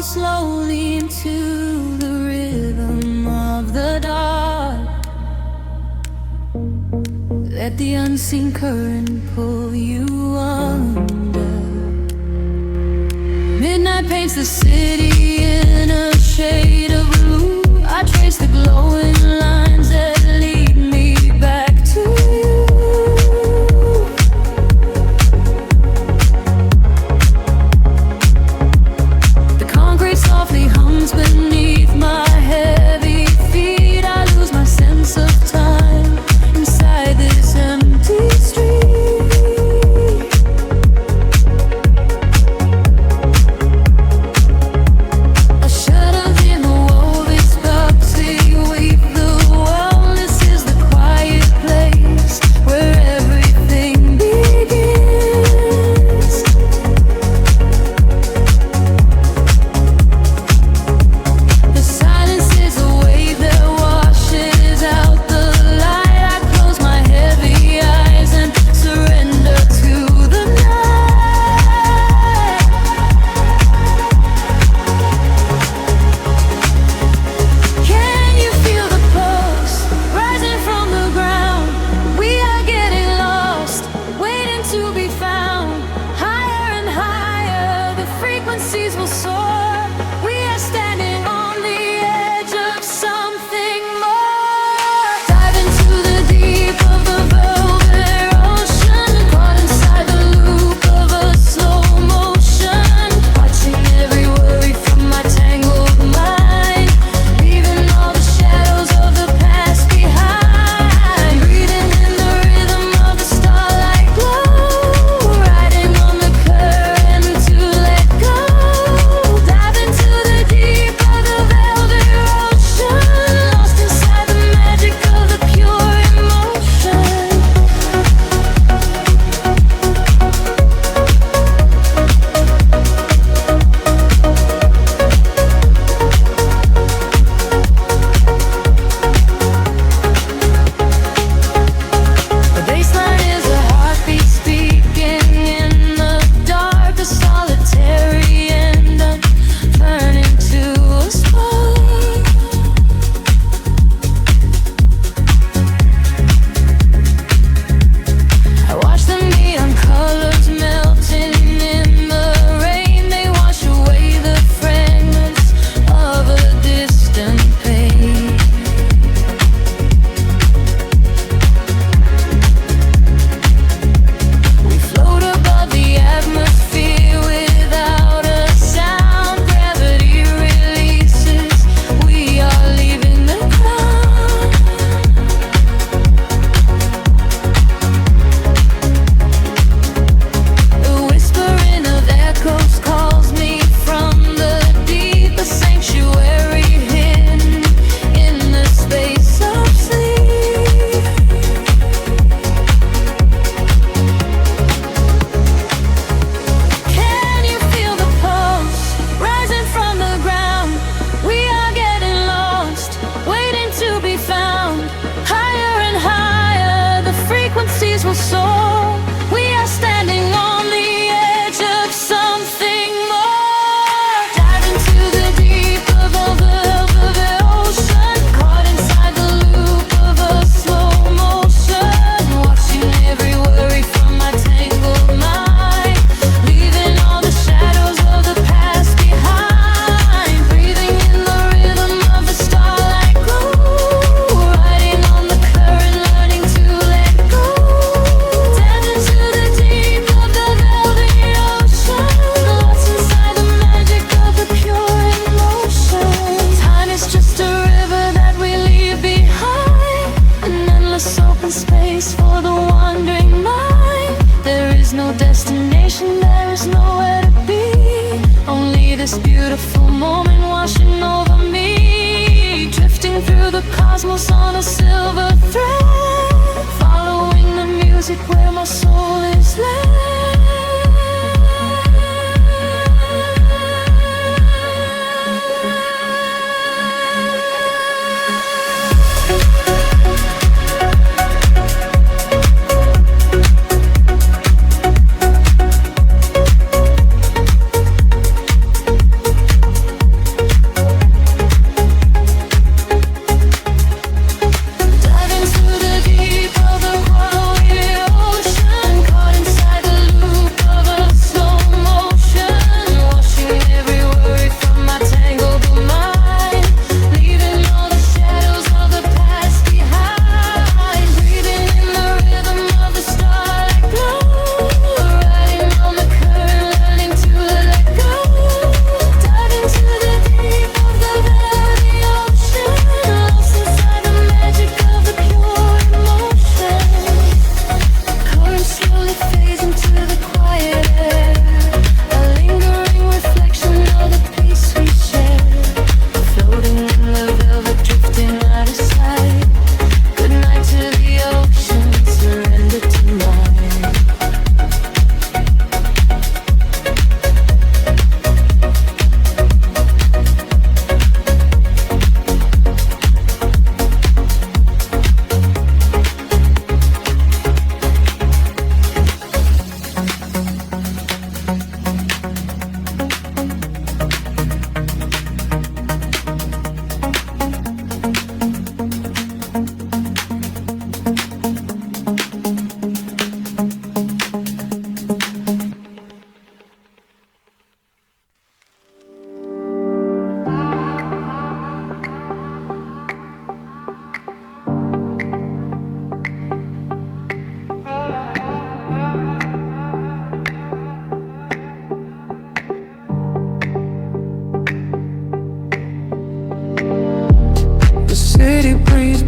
slowly into the rhythm of the dark. Let the unseen current pull you under. Midnight paints the city in a shade of blue. I trace the glowing lines that lead me back to you. The concrete softly hums beneath my heavy feet. I lose my sense of time inside this empty street.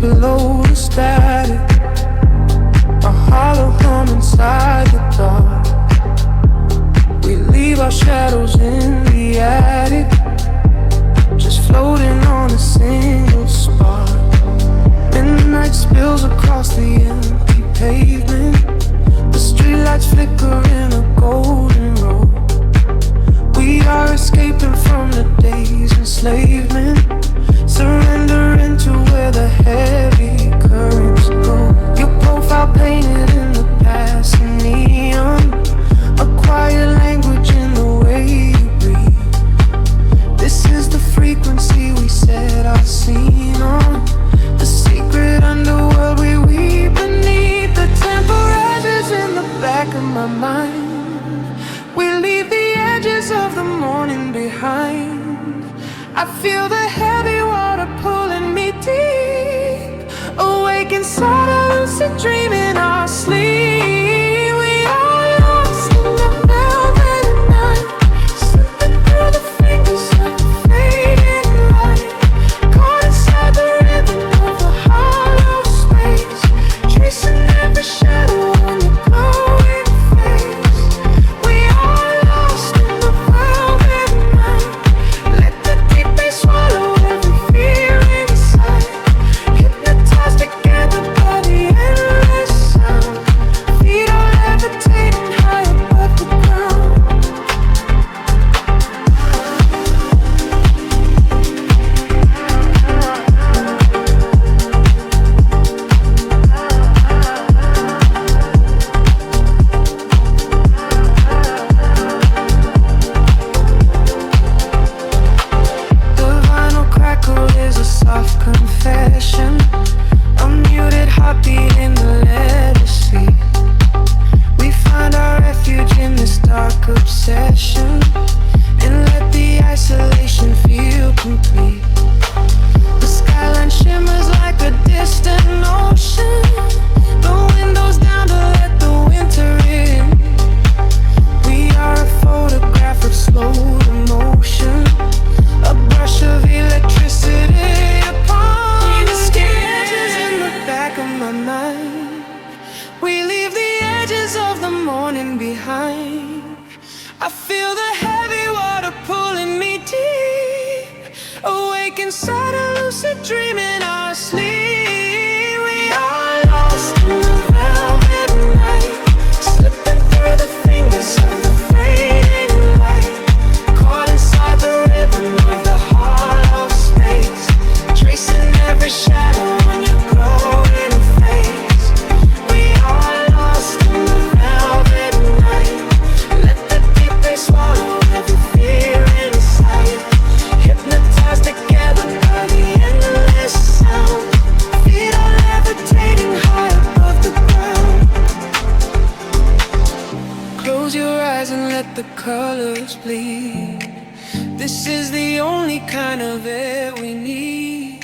below the static, a hollow hum inside the dark. We leave our shadows in the attic, just floating on a single spark. Midnight spills across the empty pavement, the streetlights flicker in a golden row. We are escaping from the day's enslavement, surrendering to where the heavy currents go. Your profile painted in the passing neon, a quiet language in the way you breathe. This is the frequency we set our scene on, the secret underworld we weave beneath. The temperatures in the back of my mind, we leave the edges of the morning behind. I feel the heavy water pulling me deep, awake inside a lucid dream in our sleep. We are lost in the velvet night, slipping through the fingers of the fading light, caught inside the rhythm of the hollow space, tracing every shadow on your glowing face. We are lost in the velvet night, let the deep bass swallow every fear inside, hypnotized together by the endless sound. Feet are levitating high above the ground. The vinyl crackle is a soft confession, a muted heartbeat in the letter C. We find our refuge in this dark obsession, and let the isolation feel complete. The skyline shimmers like a distant ocean, the windows down to let the winter in. We are a photograph of slow emotion, a brush of electricity upon the sketches in the back of my mind. We leave the edges of the morning behind. I feel the heavy water pulling me deep, awake inside a lucid dream in our sleep. We are lost in the velvet night, slipping through the fingers of the fading light, caught inside the rhythm of the hollow space, tracing every shadow on your glowing face. We are lost in the velvet night, let the deep bass swallow every fear inside, hypnotized together by the endless sound. Feet are levitating high above the ground. Close your eyes and let the colors bleed. This is the only kind of air we need,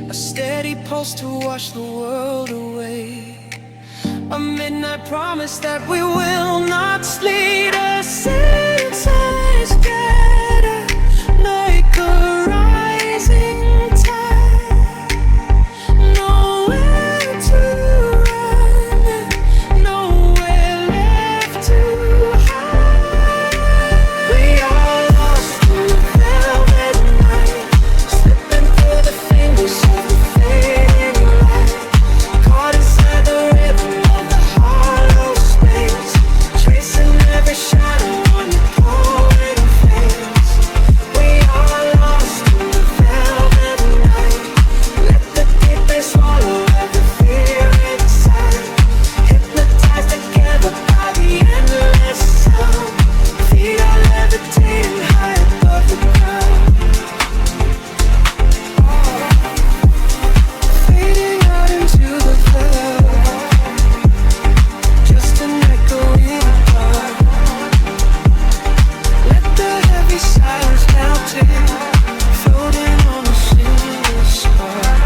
a steady pulse to wash the world away, a midnight promise that we will not sleep. A senses scatter like a rising tide, nowhere to run, nowhere left to hide. We are lost in the velvet night, slipping through the fingers of the fading light, caught inside the rhythm of the hollow space, tracing every shadow on your glowing face. We are lost in the velvet night, let the deep bass swallow every fear inside, hypnotized together by the endless sound. Feet are levitating high above the ground, fading out into the velvet, just an echo in the dark. Let the heavy silence melt in, floating on a single spark.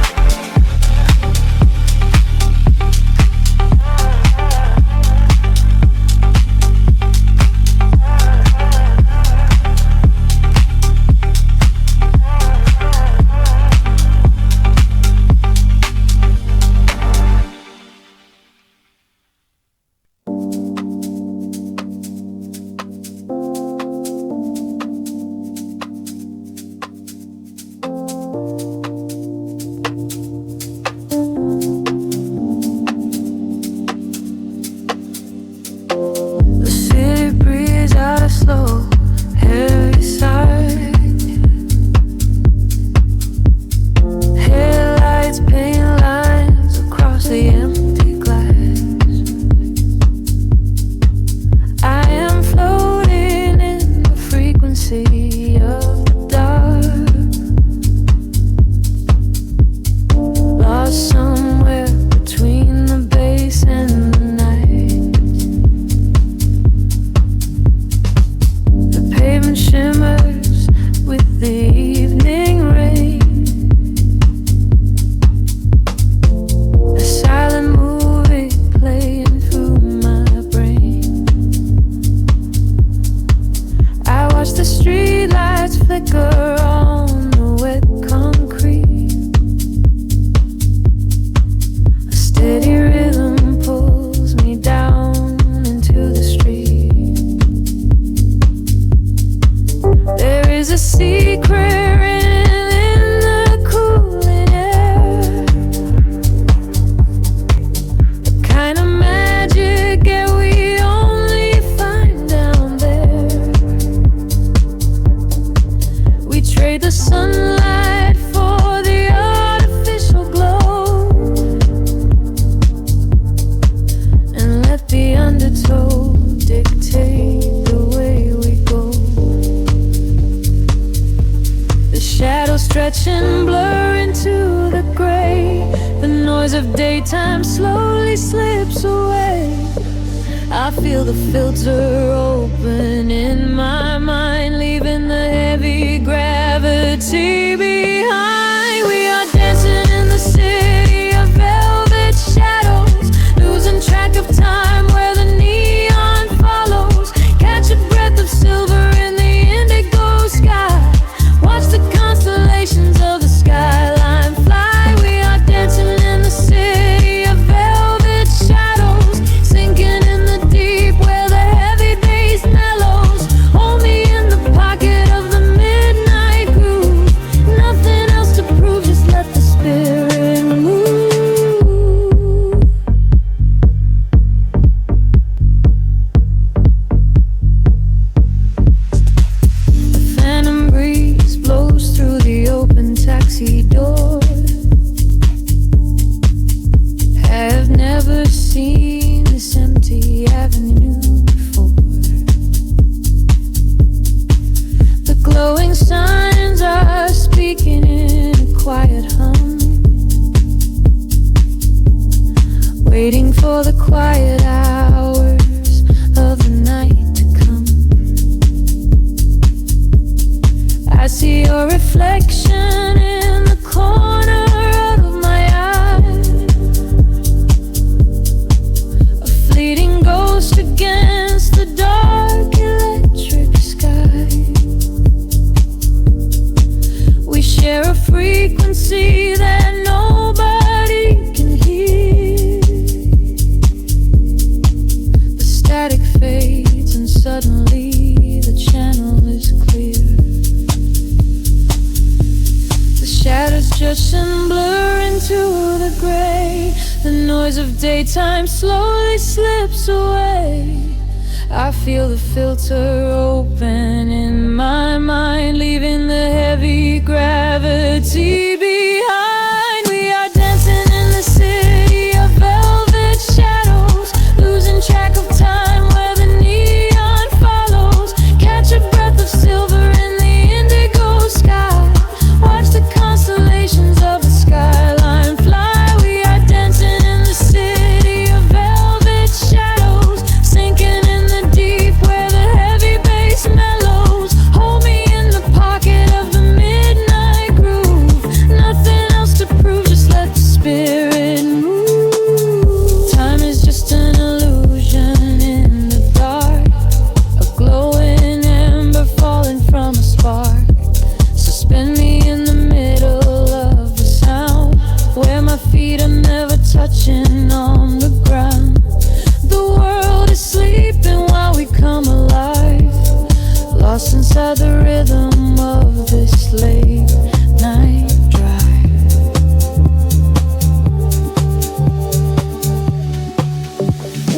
flicker on the wet concrete. A steady rhythm pulls me down into the street. There is a secret in the cooling air, the kind of magic that we only find down there. We trade the sunlight for the artificial glow, and let the undertow dictate the way we go. The shadows stretch and blur into the gray. The noise of daytime slowly slips away. I feel the filter open in my mind, leaving the heavy gravity behind. We are dancing in the city of velvet shadows, losing track of time where the neon follows. Catch a breath of silver in the indigo sky. Watch the constellations of the skyline fly. We are dancing in the city of velvet shadows, sinking in the deep where the heavy bass mellows. Hold me in the pocket of the midnight groove. Nothing else to prove, just let the spirit move. The phantom breeze blows through the open taxi door. Have never seen this empty avenue before. The glowing signs are speaking in a quiet hum, waiting for the quiet hours of the night to come. I see your reflection in the corner of my eye, a fleeting ghost against the dark electric sky. We share a frequency that nobody can hear. The static fades and suddenly the channel is clear. The shadows stretch and blur into the gray. The noise of daytime slowly slips away. I feel the filter open in my mind, leaving the heavy gravity behind. We are dancing in the city of velvet shadows, losing track of time where the neon follows. Catch a breath of silver in the indigo sky. Watch the constellations of the skyline fly. We are dancing in the city of velvet shadows, sinking in the deep where the heavy bass mellows. Hold me in the pocket of the midnight groove. Nothing else to prove, just let the spirit move. Time is just an illusion in the dark, a glowing ember falling from a spark. Suspend me in the middle of the sound, where my feet are never touching on the ground. The world is sleeping while we come alive, lost inside the rhythm of this late night drive.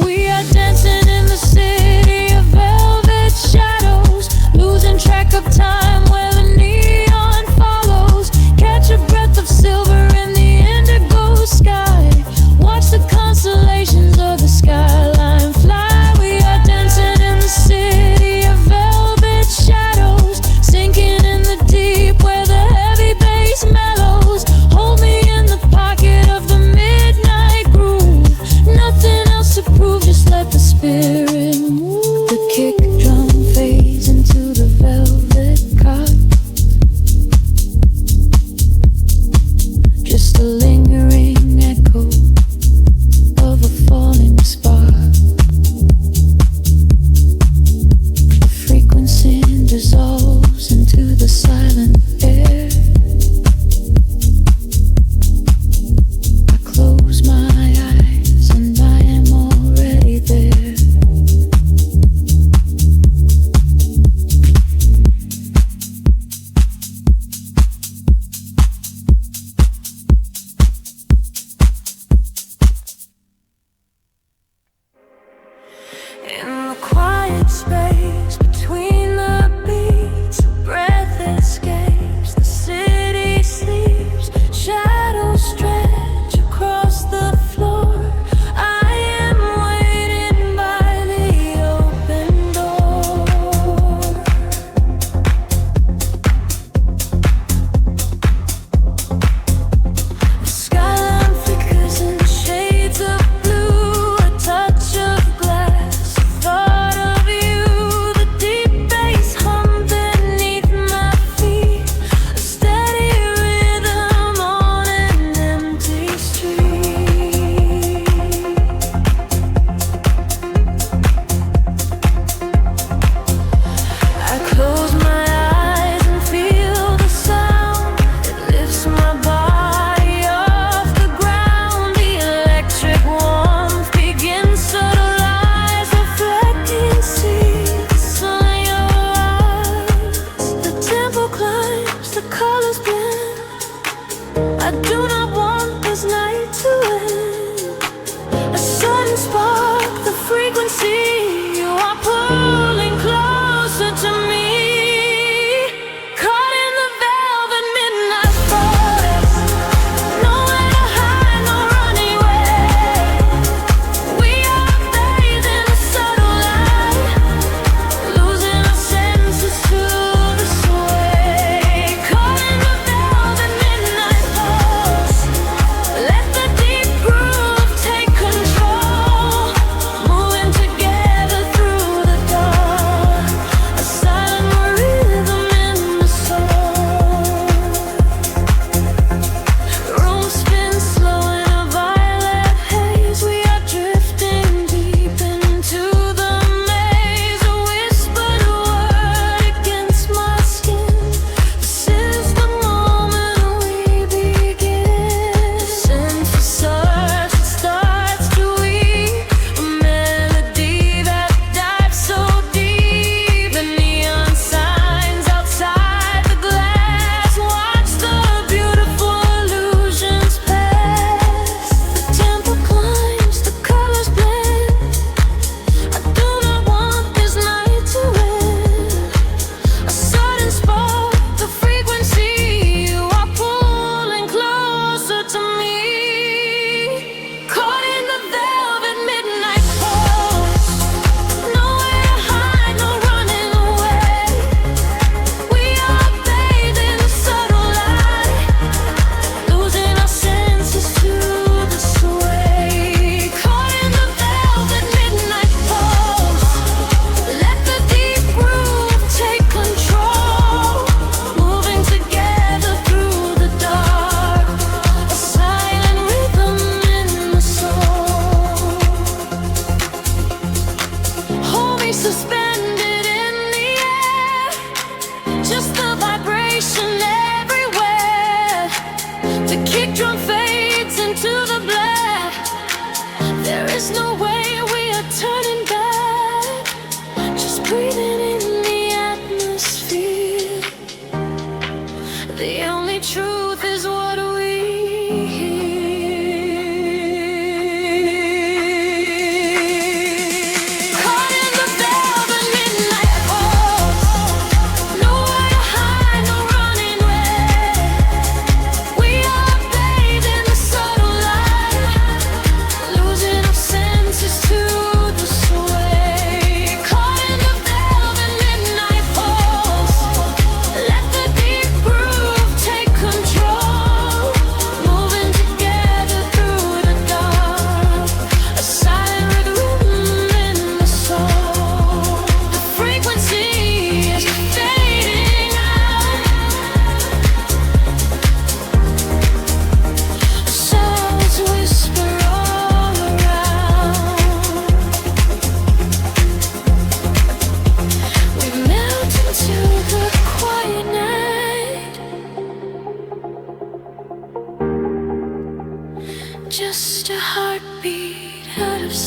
We are dancing in the city of velvet shadows, losing track of time where the neon follows. Catch a breath of silver in the indigo sky. Watch the constellations of the skyline fly. We are dancing in the city of velvet shadows, sinking in the deep where the heavy bass mellows. Hold me in the pocket of the midnight groove. Nothing else to prove, just let the spirit move. The kick drum fades into the velvet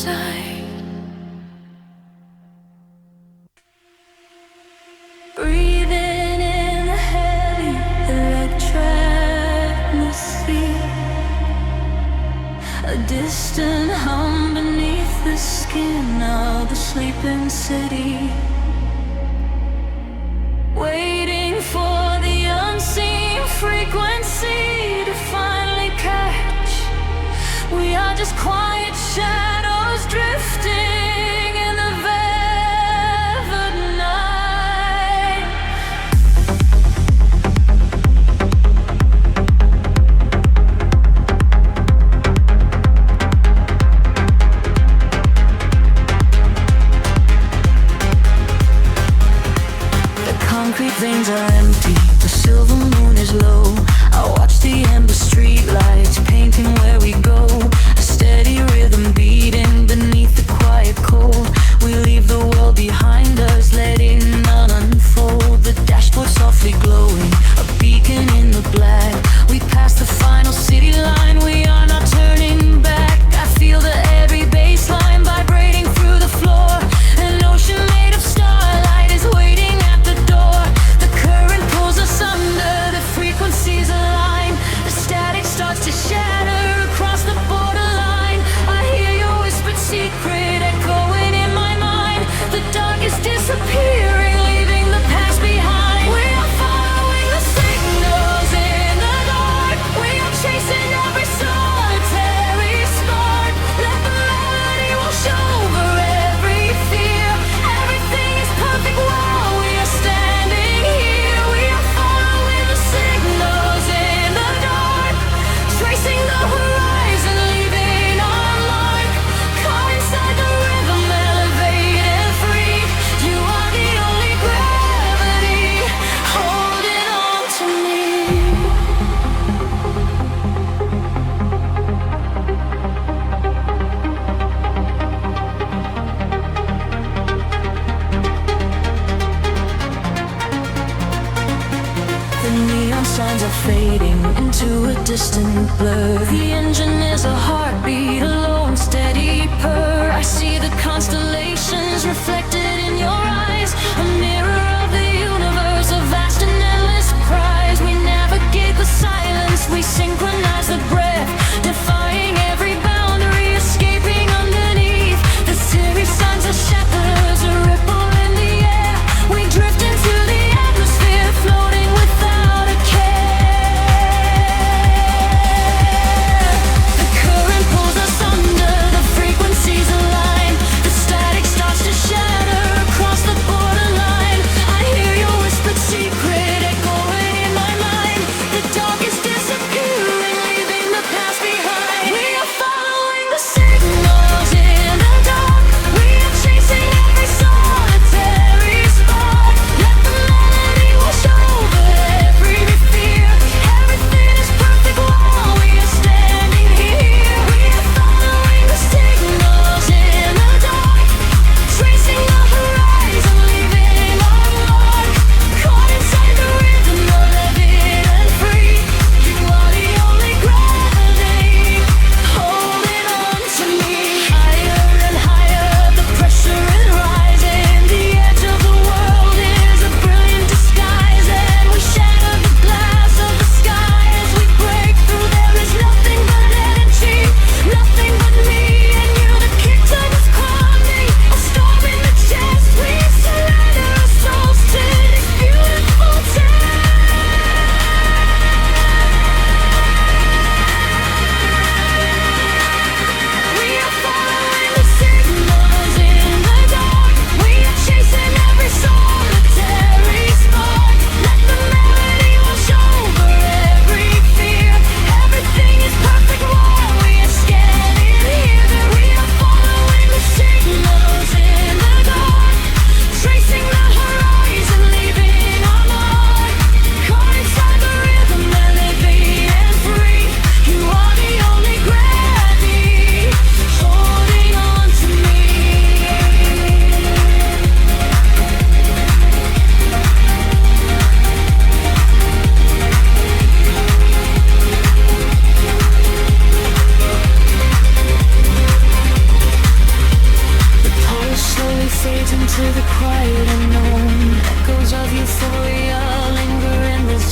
inside. Breathing in the heavy electric atmosphere, a distant hum beneath the skin of the sleeping city, waiting for the unseen frequency to finally catch. We are just quiet shadows drifting in the velvet night. The concrete veins are empty, the silver moon is low. I watch the ember street lights painting where we go. A steady rhythm beating beneath the quiet cold. We leave the world behind us, letting none unfold. The dashboard softly glowing, a beacon in the black. We pass the final city line, we are not turning back. I feel the every bass line vibrating through the floor. An ocean made of starlight is waiting at the door. The current pulls us under, the frequencies align. The static starts to shatter across the borderline. I hear your whispered secret echoing in my mind. The dark is disappearing, leaving the past behind. We are following the signals in the dark. We are chasing every solitary spark. Let the melody wash over every fear. Everything is perfect while we are standing here. We are following the signals in the dark, tracing the horizon, leaving our mark. Caught inside the rhythm, elevated, free. You are the only gravity holding on to me. The neon signs are fading into a distant blur. The engine is a heartbeat, a low and steady purr. I see the constellations reflected in your eyes, a mirror of the universe, a vast and endless prize. We navigate the silence, we synchronize the breath, defying every boundary, escaping underneath. The series signs are shepherds, a ripple in the air. We drift into the atmosphere, floating without a care. The current pulls us under, the frequencies align. The static starts to shatter across the borderline.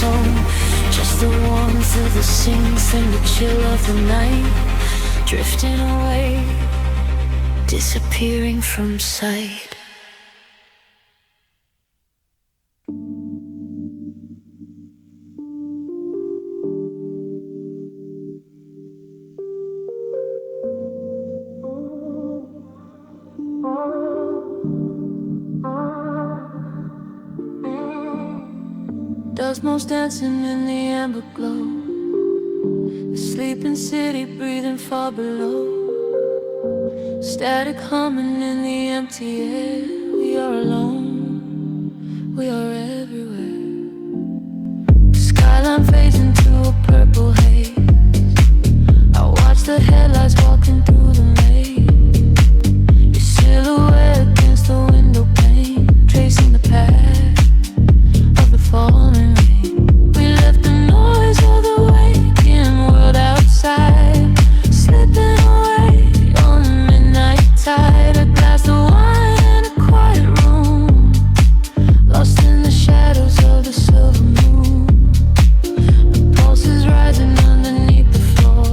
stone. Just the warmth of the sinks and the chill of the night, drifting away, disappearing from sight. Dust dancing in the amber glow, the sleeping city breathing far below, static humming in the empty air. We are alone, we are everywhere. The skyline fades into a purple haze. I watch the headlights walking through the maze, your silhouette against the window pane, tracing the path of the falling rain. We left the noise of the waking world outside, slipping away on the midnight tide. A glass of wine in a quiet room, lost in the shadows of the silver moon. The pulse is rising underneath the floor,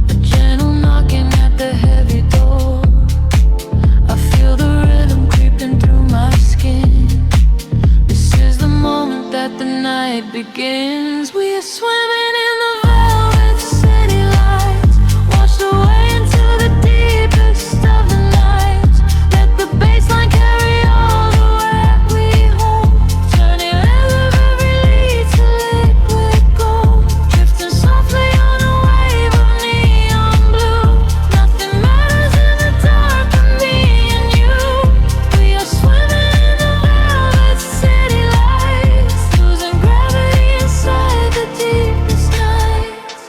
a gentle knocking at the heavy door. I feel the rhythm creeping through my skin. That the night begins. We are swimming in the velvet city lights, washed away into the deepest of the night. Let the bassline carry all the way we hold, turning rhythm every lead to liquid gold, drifting softly on a wave of neon blue. Nothing matters in the dark but me and you. We are swimming in the velvet city lights, losing gravity inside the deepest nights.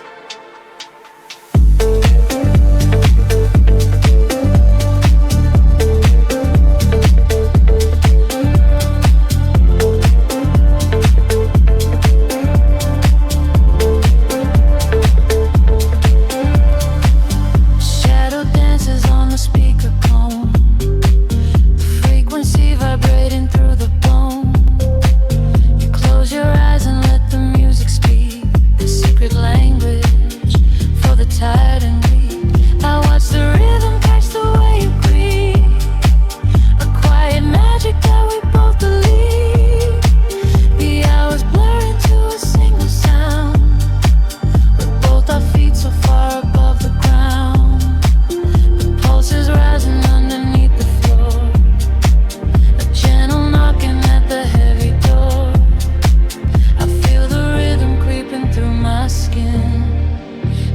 Shadow dances on the speaker cone, the frequency vibrating through the bone. You close your eyes and let the music speak, the secret language for the tired and weak. I watch the rhythm catch the way you breathe, a quiet magic that we both believe. The hours blur into a single sound, with both our feet so far above the ground. The pulse is rising underneath the floor, a gentle knocking at the heavy door. I feel the rhythm creeping through my skin.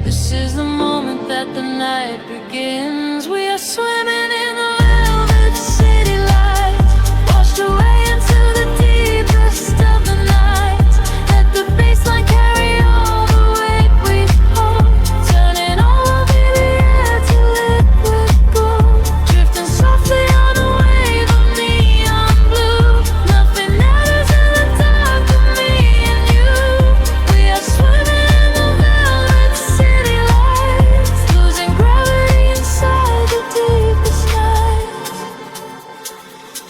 This is the moment that the night begins. We are swimming in the velvet city lights, washed away into the deepest of the night. Let the bassline carry all the weight we hold, turning all of the air to liquid gold, drifting softly on a wave of neon blue. Nothing matters in the dark but me and you. We are swimming in the velvet city lights, losing gravity inside the deepest nights.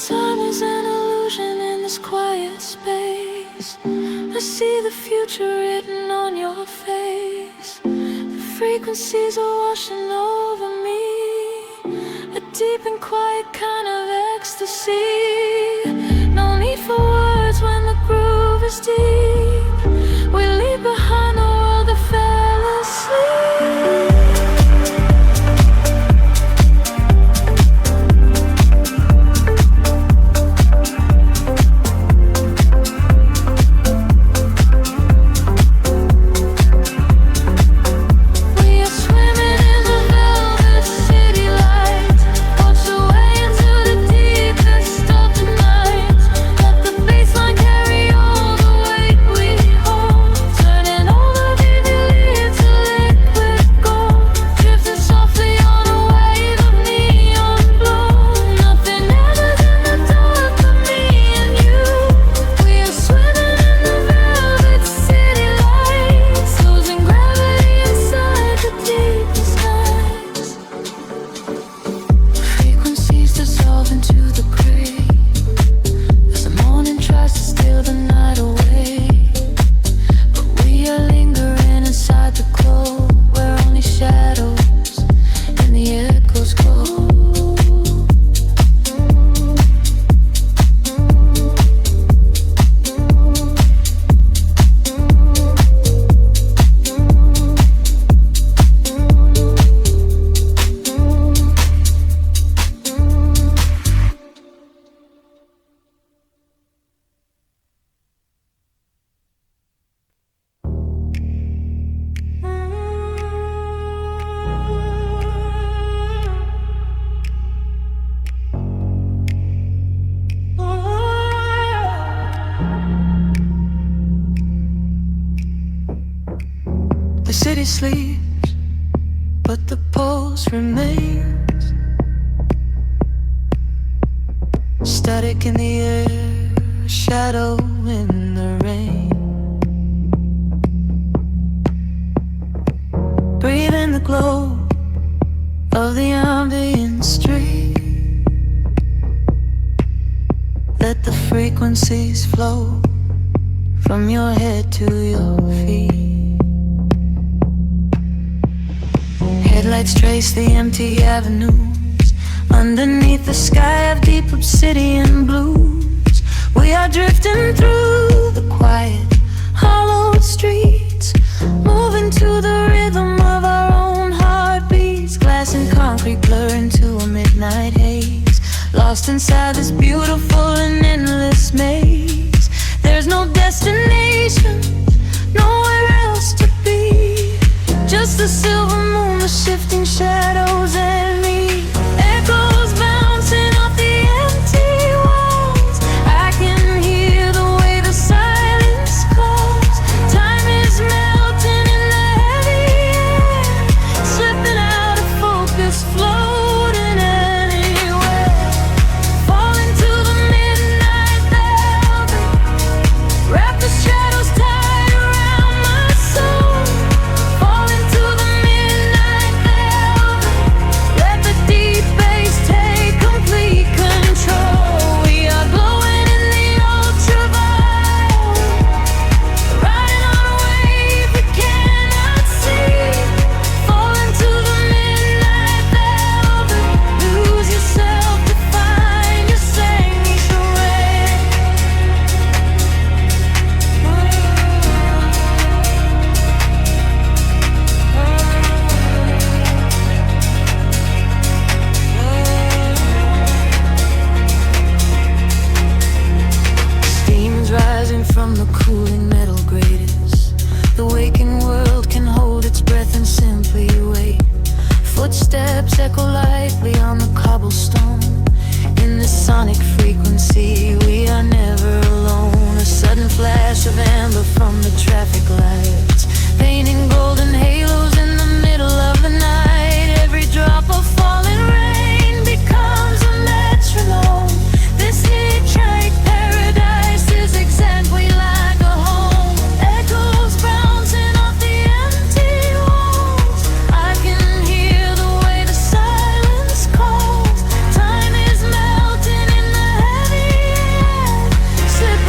Time is an illusion in this quiet space. I see the future written on your face. The frequencies are washing over me, a deep and quiet kind of ecstasy. No need for words when the groove is deep. We leave behind the world that fell asleep. We are swimming in the velvet city lights, washed away into the deepest of the night. Let the bassline carry all the weight city sleeps, but the pulse remains. Static in the air, shadow in the rain. Breathe in the glow of the ambient street. Let the frequencies flow from your head to your feet. Headlights trace the empty avenues underneath the sky of deep obsidian blues. We are drifting through the quiet, hollowed streets, moving to the rhythm of our own heartbeats. Glass and concrete blur into a midnight haze, lost inside this beautiful and endless maze. There's no destination, nowhere else to be, just the silver moon, the shifting shadows and me. Echoes bouncing off the empty walls. I can hear the way the silence calls. Time is melting in the heavy air, slipping out of focus, floating anywhere. Falling to the midnight velvet, wrap the shadows tight around my soul. Falling to the midnight velvet, let the deep bass take complete control. We are glowing in the ultraviolet, riding on a wave we cannot see. Falling to the midnight velvet, lose yourself to find your sanctuary. Steam's rising from the cooling metal gratings. The waking world can hold its breath and simply wait. Footsteps echo lightly on the cobblestone. In this sonic frequency, we are never alone. A sudden flash of amber from the traffic lights, painting golden halos in the middle of the night. Every drop of falling rain becomes a metronome. This hitchhike paradise is exactly like a home. Echoes bouncing off the empty walls. I can hear the way the silence calls. Time is melting in the heavy air, slipping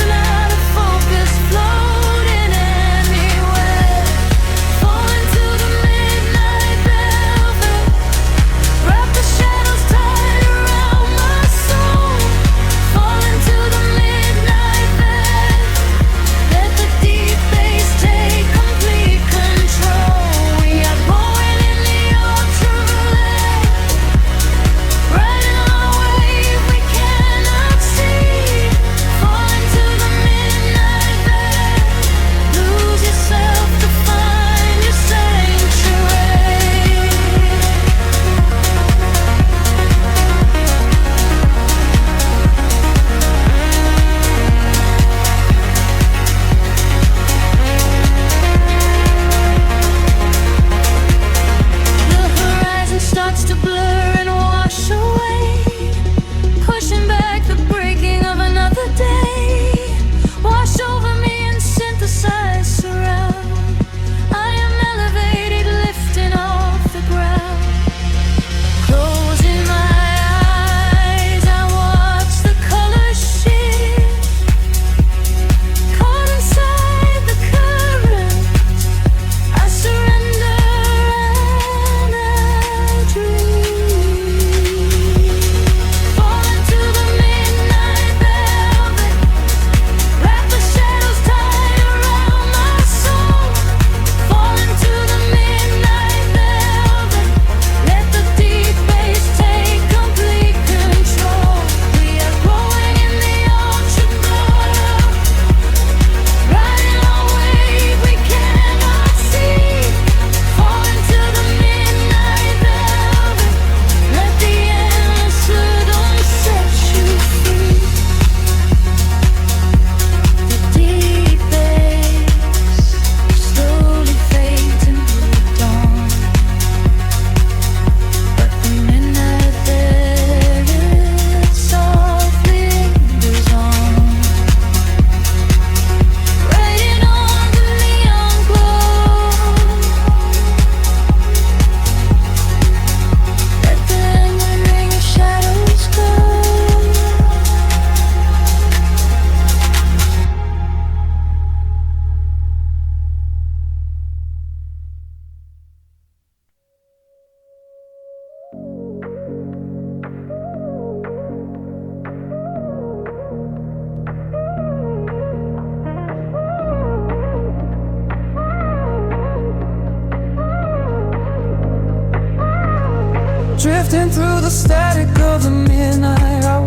drifting through the static of the midnight hour,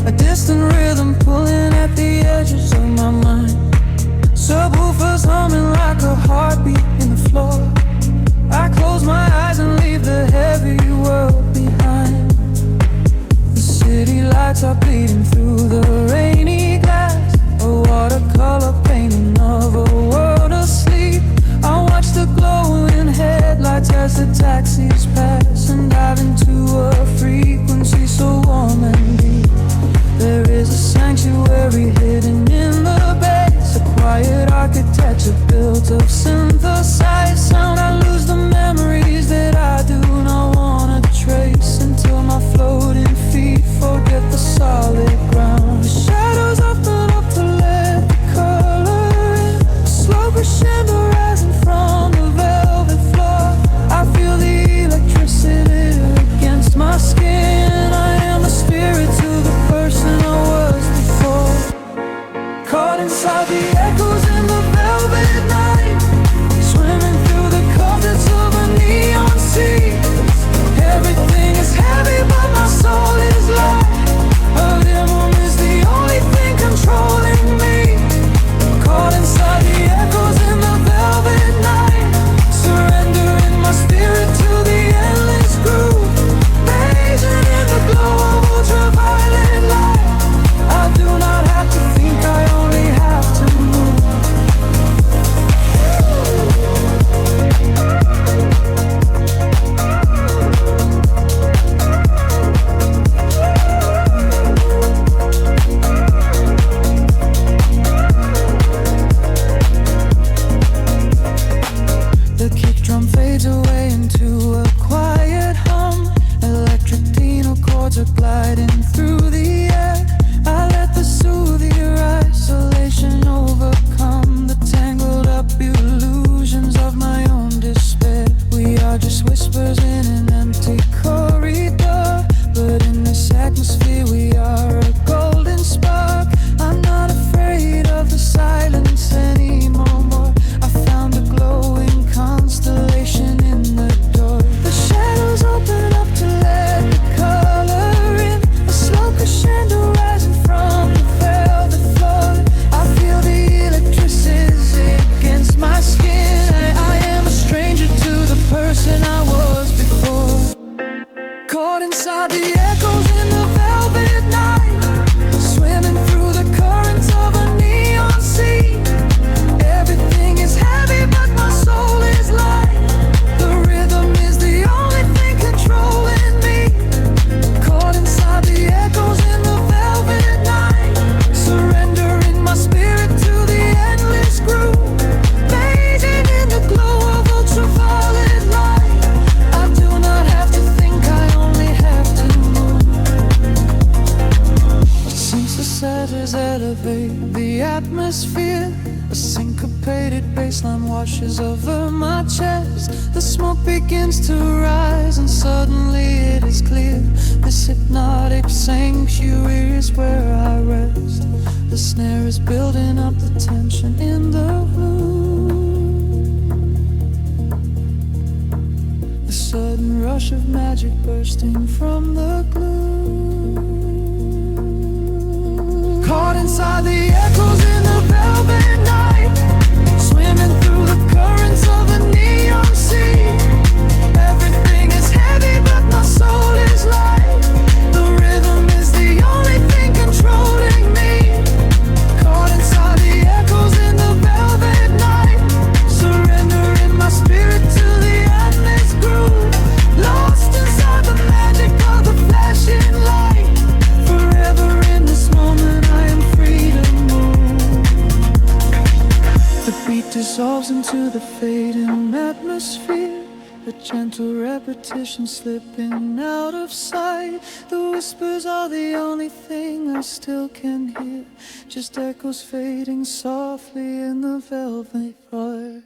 a distant rhythm pulling at the edges of my mind. Subwoofers humming like a heartbeat in the floor. I close my eyes and leave the heavy world behind. The city lights are bleeding through the rainy glass, a watercolor painting of a world asleep. I watch the glowing headlights as the taxis pass, and dive into a frequency so warm and deep. There is a sanctuary hidden in the bass, a quiet architecture built of synthesized sound. I lose the memories that I do not wanna trace, until my floating feet forget the solid ground. The shadows open up to let the color in, a slow crescendo rising from the velvet floor. I feel the electricity against my skin. I am the spirit to the person I was before. Caught inside the echoes in the velvet night, swimming through the currents of a neon sea. Everything is heavy but my soul is light. A demon is the only thing controlling me. Caught inside the echoes in the velvet night, surrendering my spirit to the endless groove. Blazing in the glow of ultraviolet light. I do not have to think, I only have to move. The kick drum fades away into a quiet hum. Electric piano chords are gliding through the air. I let the soothier isolation overcome the tangled up illusions of my own despair. We are just whispers in an empty corridor, but in this atmosphere we are a golden spark. I'm not afraid of the silence anymore. I found a glowing constellation in the door. The shadows open up to let the color in, a slow crescendo rising from the velvet floor. I feel the electricity against my skin. I am a stranger to the person I was before. Caught inside the echoes in the velvet night, swimming through the currents of a neon sea. Everything is heavy but my soul is light. The rhythm is the only thing controlling me. Caught inside the echoes in the velvet night, surrendering my spirit to the endless groove. Blazing in the glow of ultraviolet light. I do not have to think, I only have to move. Since the shadows elevate the atmosphere, a syncopated bassline washes over my chest. The smoke begins to rise and suddenly it is clear. This hypnotic sanctuary is where I rest. The snare is building up the tension in the room. The sudden rush of magic bursting from the gloom. Caught inside the echoes in the velvet night, swimming through the currents of a neon sea. Everything is heavy but my soul is light. The rhythm is the only thing controlling me. Caught inside the echoes in the velvet night, surrendering my spirit to the endless groove. Lost inside the magic of the flashing light. Forever in this moment I am free to move. The beat dissolves into the fading atmosphere, a gentle repetition slipping out of sight. The whispers are the only thing I still can hear, just echoes fading softly in the velvet floor.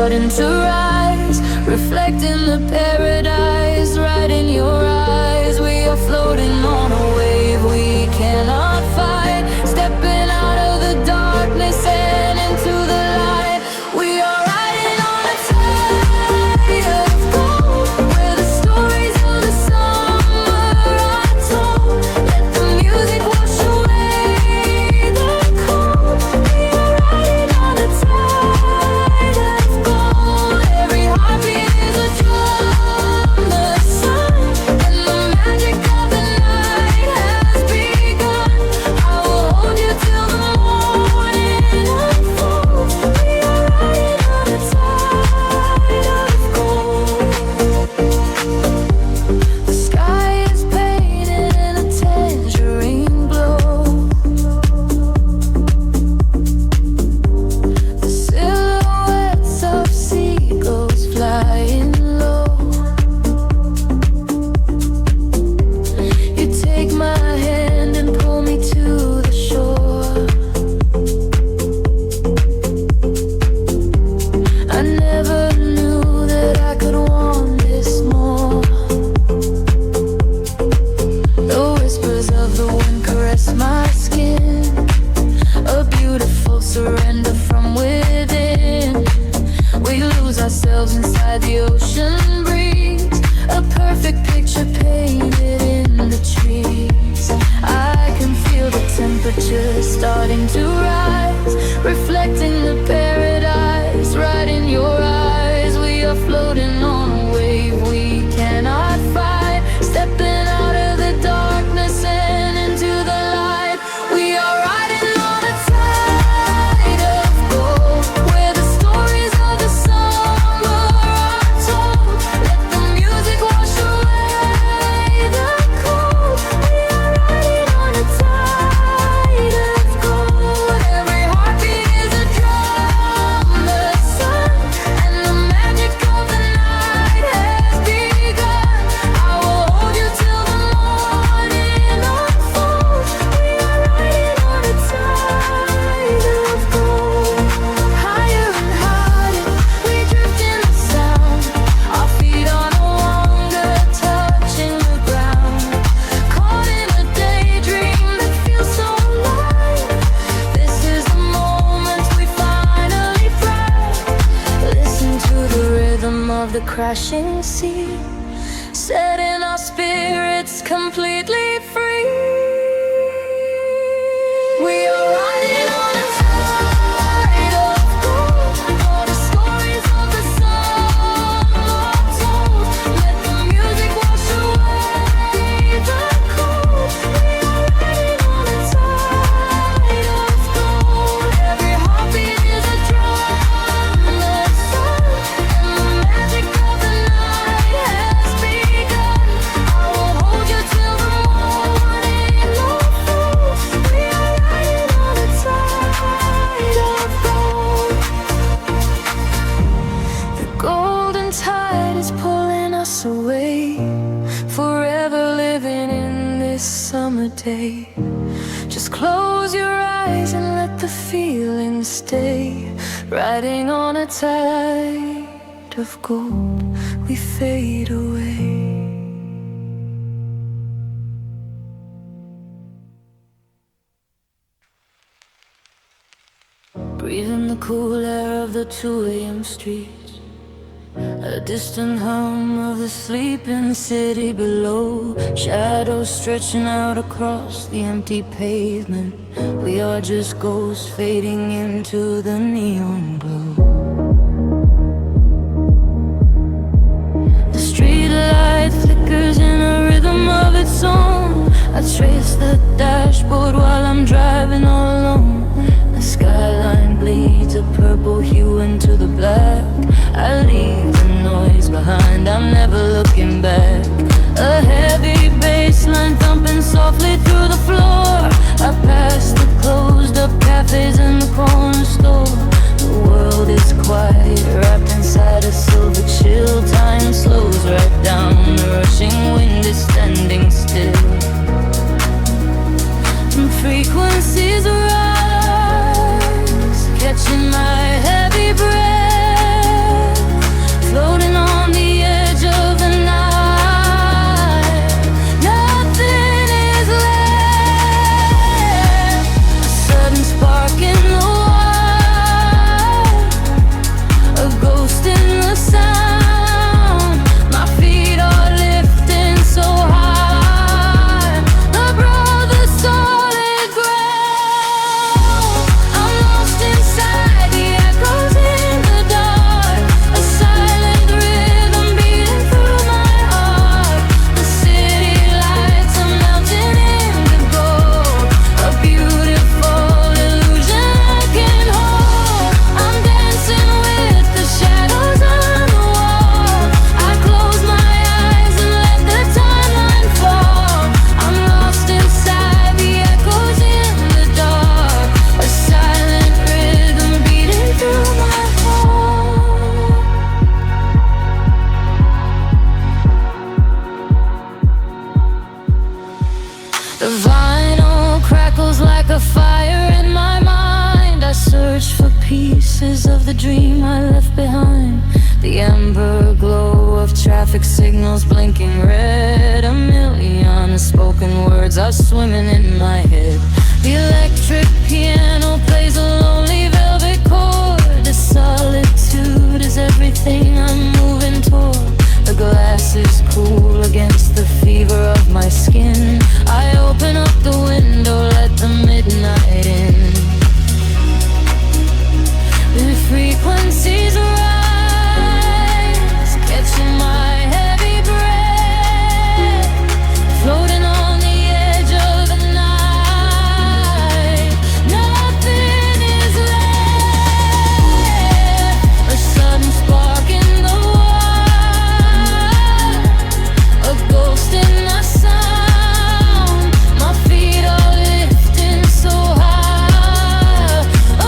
starting to rise, reflecting the paradise right in your eyes. We are floating on a wave we cannot fight, stepping out of the darkness and into the light. We are riding on a tide of gold, where the stories of the summer are told. Let the music wash away the cold. We are riding on a tide of gold. Every heartbeat is a drum, the sun, and the magic of the night has begun. I will hold you till the morning unfolds. We are riding on a tide of gold. The sky is painted in a tangerine glow. The silhouettes of seagulls flying low. You take my hand and pull me to the shore. I never knew that I could want this more. The whispers of the wind caress my skin, a beautiful surrender from within. We lose ourselves inside the ocean breeze, a perfect picture painted in the trees. I can feel the temperature starting to rise, reflecting the paradise right in your eyes. We are floating on a wave we cannot fight, stepping out of the darkness and into the light. We are riding on a tide of gold, where the stories of the summer are told. Let the music wash away the cold. We are riding on a tide of gold. Every heartbeat is a drum, the sun, and the magic of the night has begun. I will hold you till the morning unfolds. We are riding on a tide of gold. Higher and higher, we drift in the sound. Our feet are no longer touching the ground. Caught in a daydream that feels so alive. This is the moment we finally find. Listen to the rhythm of the crashing sea, setting our spirits completely free. We are riding on a tide of gold, all the stories of the summer are told. Let the music wash away the cold. We are riding on a tide of gold. Every heartbeat is a drum, the sun, and the magic of the night has begun. I will hold you till the morning unfolds. We are riding on a tide of gold. The golden tide is pulling us away, forever living in this summer day. Just close your eyes and let the feeling stay. Riding on a tide of gold, we fade away. Breathing the cool air of the 2 a.m. streets, a distant hum of the sleeping city below. Shadows stretching out across the empty pavement. We are just ghosts fading into the neon glow. The street light flickers in a rhythm of its own. I trace the dashboard while I'm driving all alone. The skyline bleeds a purple hue into the black. I leave the noise behind, I'm never looking back. A heavy bassline thumping softly through the floor. I pass the closed up cafes and the corner store. The world is quiet, wrapped inside a silver chill. Time slows right down, the rushing wind is standing still. And frequencies rise, catching my heavy breath. pieces of the dream I left behind. The amber glow of traffic signals blinking red. A million unspoken words are swimming in my head. The electric piano plays a lonely velvet chord. The solitude is everything I'm moving toward. The glass is cool against the fever of my skin. I open up the window, let the midnight in. The frequencies rise, catching my heavy breath, floating on the edge of the night. Nothing is left. A sudden spark in the wild, a ghost in the sound. My feet are lifting so high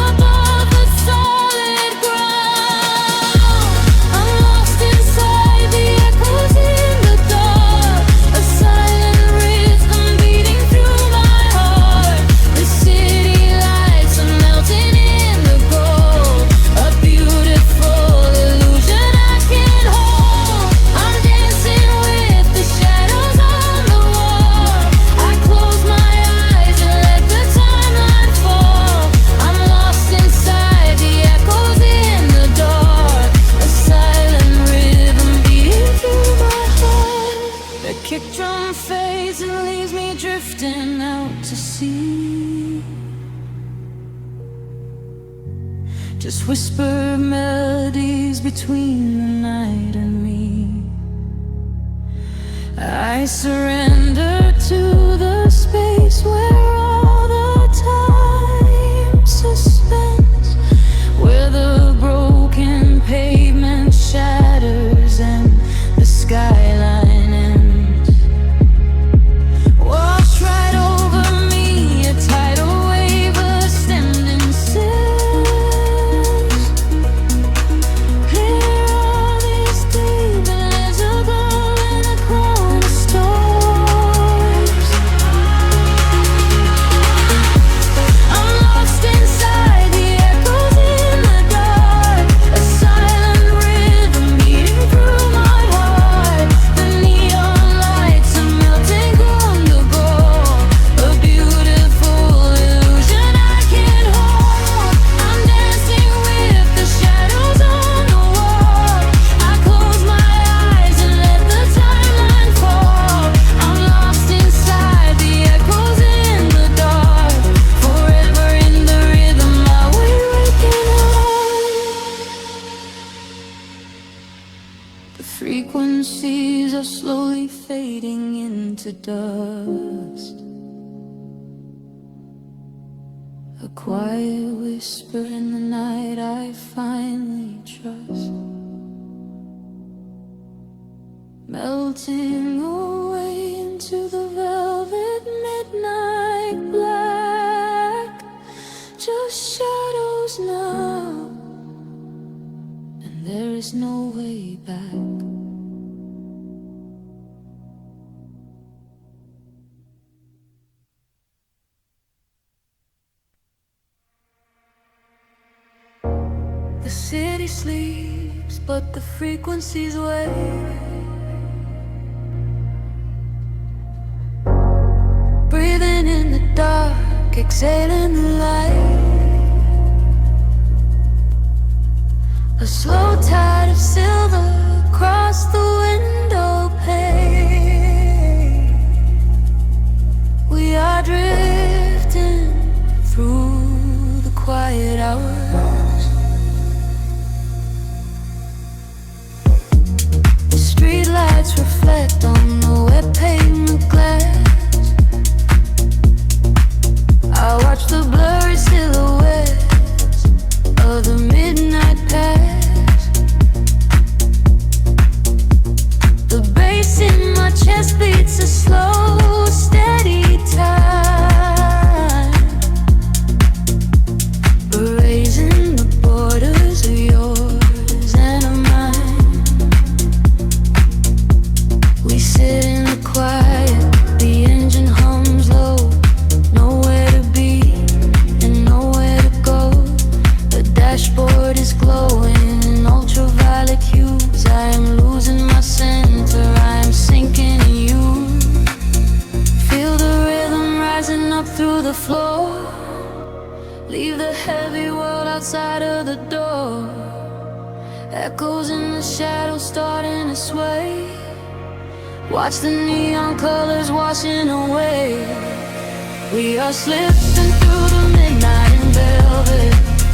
above the solid ground. I'm lost inside the echoes in the dark, a silent rhythm beating through my heart. The city lights are melting in the gold, a beautiful illusion I can't hold. I'm dancing with the shadows on the wall. I close my eyes and let the timeline fall. I'm lost inside the echoes in the dark, a silent rhythm beating through my heart. The kick drum fades and leaves me drifting out to sea. Just whisper melodies between the night and me. I surrender to the space where all the time suspends, where the broken pavement shatters and the skyline ends. Wash right over me, a tidal wave ascending sails. Clear all these deep invisible in a crown of stars. I'm lost inside the echoes in the dark, a silent rhythm beating through my heart. The neon lights are melting on the gold, a beautiful illusion I can't hold. I'm dancing with the shadows on the wall. I close my eyes and let the timeline fall. I'm lost inside the echoes in the dark, forever in the rhythm I will waking up. The frequencies are slowly fading into dust. A quiet whisper in the night I finally trust, melting away into the velvet midnight black. Just shadows now, and there is no way back. The city sleeps, but the frequencies wake. Breathing in the dark, exhaling the light. A slow tide of silver across the window pane. We are drifting through the quiet hours. Street lights reflect on the wet pavement glass. I watch the blurry silhouettes of the midnight pass. world is glowing in ultraviolet hues. I am losing my center, I am sinking in you. Feel the rhythm rising up through the floor. Leave the heavy world outside of the door. Echoes in the shadows starting to sway. Watch the neon colors washing away. We are slipping through the midnight in velvet,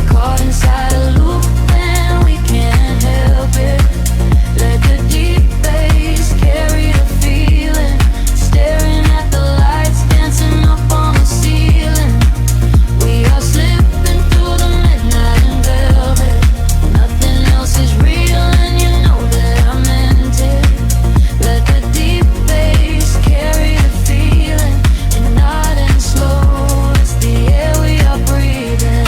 caught inside a loop and we can't help it. Let the deep bass carry the feeling, staring at the lights dancing up on the ceiling. We are slipping through the midnight in velvet. Nothing else is real and you know that I meant it. Let the deep bass carry the feeling, and not in slow, it's the air we are breathing.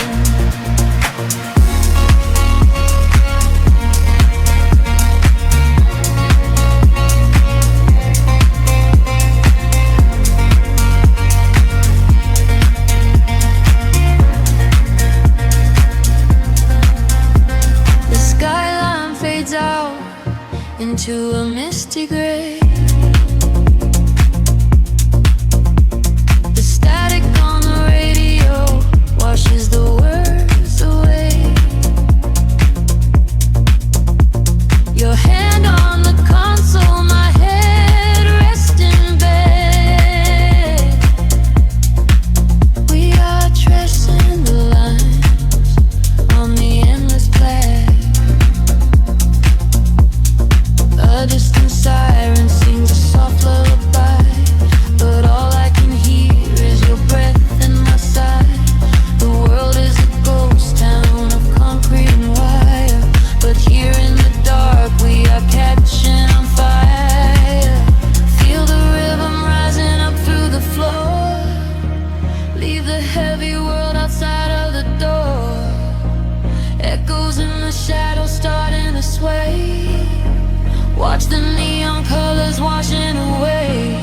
The skyline fades out into a misty gray. The static on the radio washes the words away. Your hand on the console, my head rests in bed. We are tracing the lines on the endless black. A distant siren sings a soft lullaby, but all I can hear is your breath in my side. The world is a ghost town of concrete and wire, but here in the dark we are catching on fire. Feel the rhythm rising up through the floor. Leave the heavy world outside of the door. Echoes in the shadows starting to sway. Watch the neon colors washing away.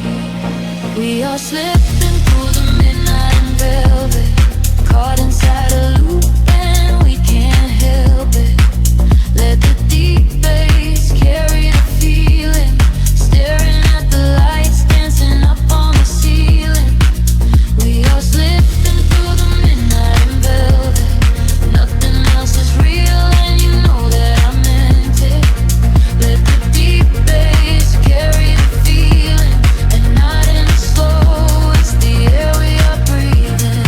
We are slipping through the midnight in velvet, caught inside a loop and we can't help it. Let the deep bass carry the feeling, staring at the lights dancing up on the ceiling. We are slipping through the midnight in velvet. Nothing else is real and you know that I meant it. Let the deep bass carry the feeling, and not in slow, it's the air we are breathing.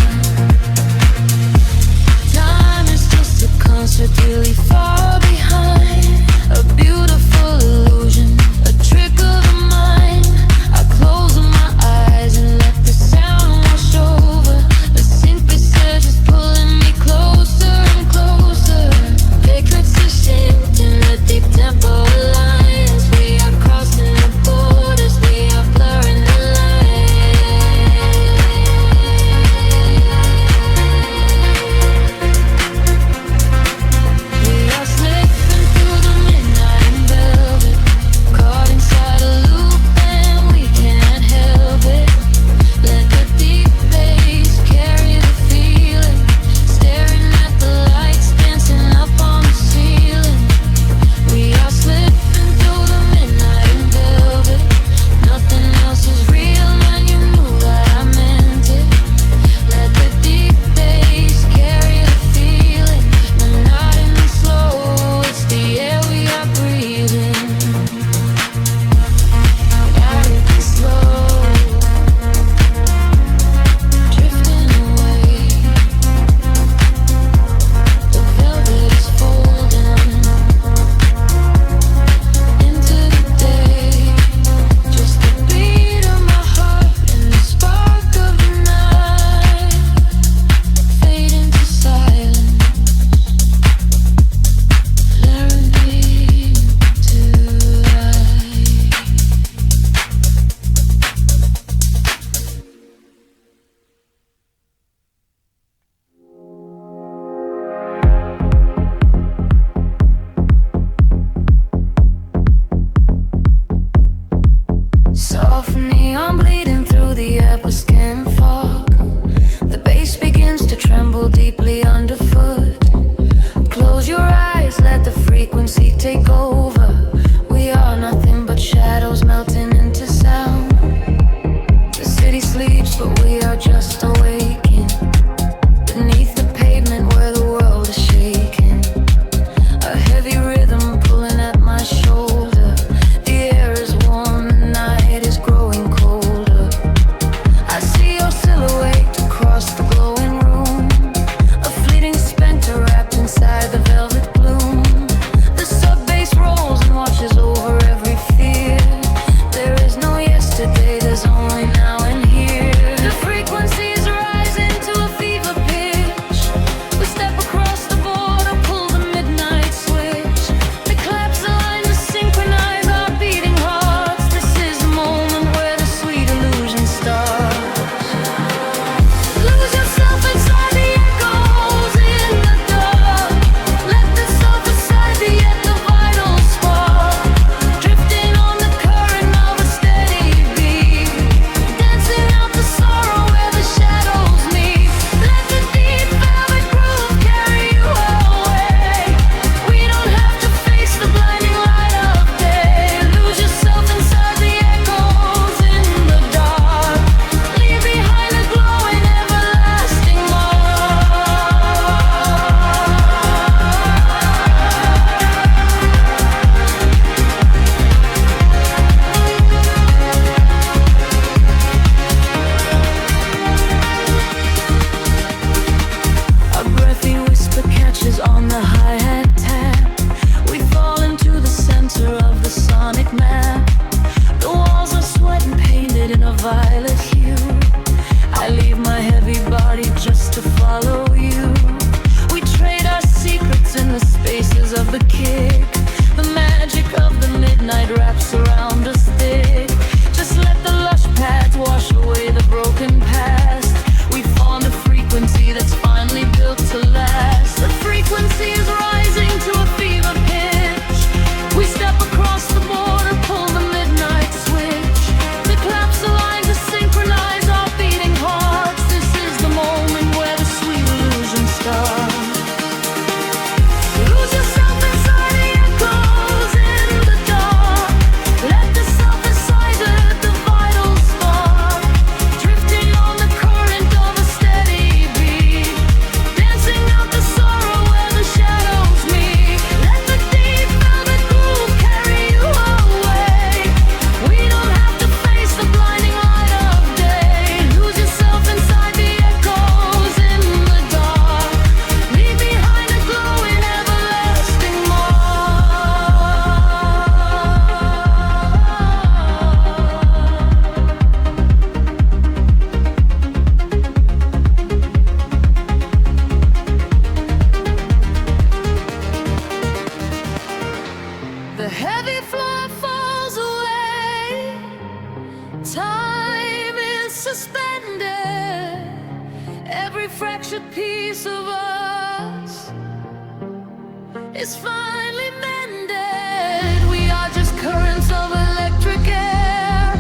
Time is just a concert really far behind, a beautiful illusion, a trick of the mind. I close my eyes and let the sound wash over. A synthesis is pulling me closer and closer. Pictures are shifting, the deep tempo lines. We are crossing the borders, we are blurring the lines. We are slipping through the midnight in take over. We are nothing but shadows melting into sound. The city sleeps, but we are just awaking beneath the pavement where the world is shaking. A heavy rhythm pulling at my shoulder. The air is warm, the night is growing colder. I see your silhouette across the glowing room, a fleeting specter wrapped inside the velvet gloom. The sub-bass rolls and watches over every fear. There is no yesterday, there's only now and here. The frequencies rise into a fever pitch. We step across the border, pull the midnight switch. The claps align to synchronize our beating hearts. This is the moment where the sweet illusion starts. Lose yourself inside the echoes in the dark. Let the self aside the yet the vital spark. Drifting on the current of a steady beat. Dancing out the sorrow where the shadows meet. Let the deep velvet groove carry you away. We don't have to face the blinding light of day. Lose yourself inside the echoes in the dark. Leave behind a glowing everlasting A breathy whisper catches on the hi-hat tap. We fall into the center of the sonic map. The walls are sweat and painted in a violet hue. I leave my heavy body just to follow you. We trade our secrets in the spaces of the kick. The magic of the midnight wraps around us thick. Just let the lush paths wash away the broken past. We found a frequency that's finally built to last. The frequency is rising to a fever pitch. We step across the border, pull the midnight switch. The claps align to synchronize our beating hearts. This is the moment where the sweet illusion starts. Lose yourself inside the echoes in the dark. Let the self aside the vital spark. Drifting on the current of a steady beat. Dancing out the sorrow where the shadows meet. Let the deep velvet groove carry you away. We don't have to face the blinding light of day. Lose yourself inside the echoes in the dark. Leave behind a glowing everlasting mark. The heavy floor falls away. Time is suspended. Every fractured piece of us is finally mended. We are just currents of electric air,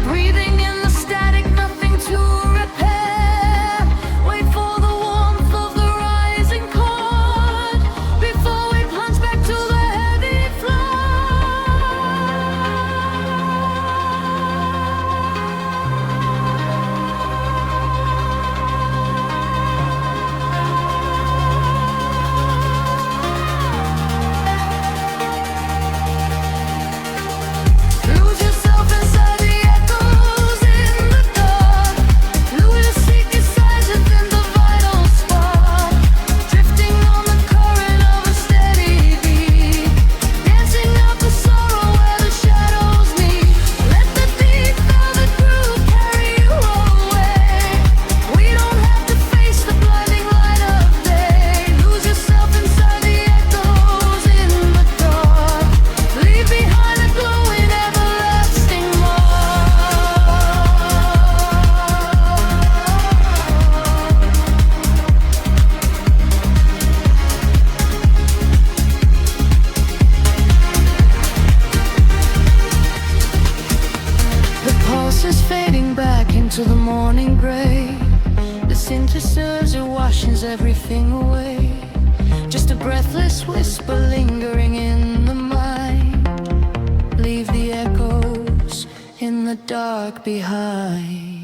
breathing in the static, nothing to repair. Wait for the warmth of the rising chord before we plunge back to the heavy floor. Lose yourself inside the echoes in the dark. Lose your secret sides within the vital spark. Drifting on the current of a steady beat. Dancing out the sorrow where the shadows meet. Let the deep velvet groove carry you away. We don't have to face the blinding light of day. Lose yourself inside the echoes in the dark. Leave behind a glowing everlasting mark. The pulse is fading back into the morning gray. The synthesizer washes everything away. Just a breathless whisper lingering in the dark behind.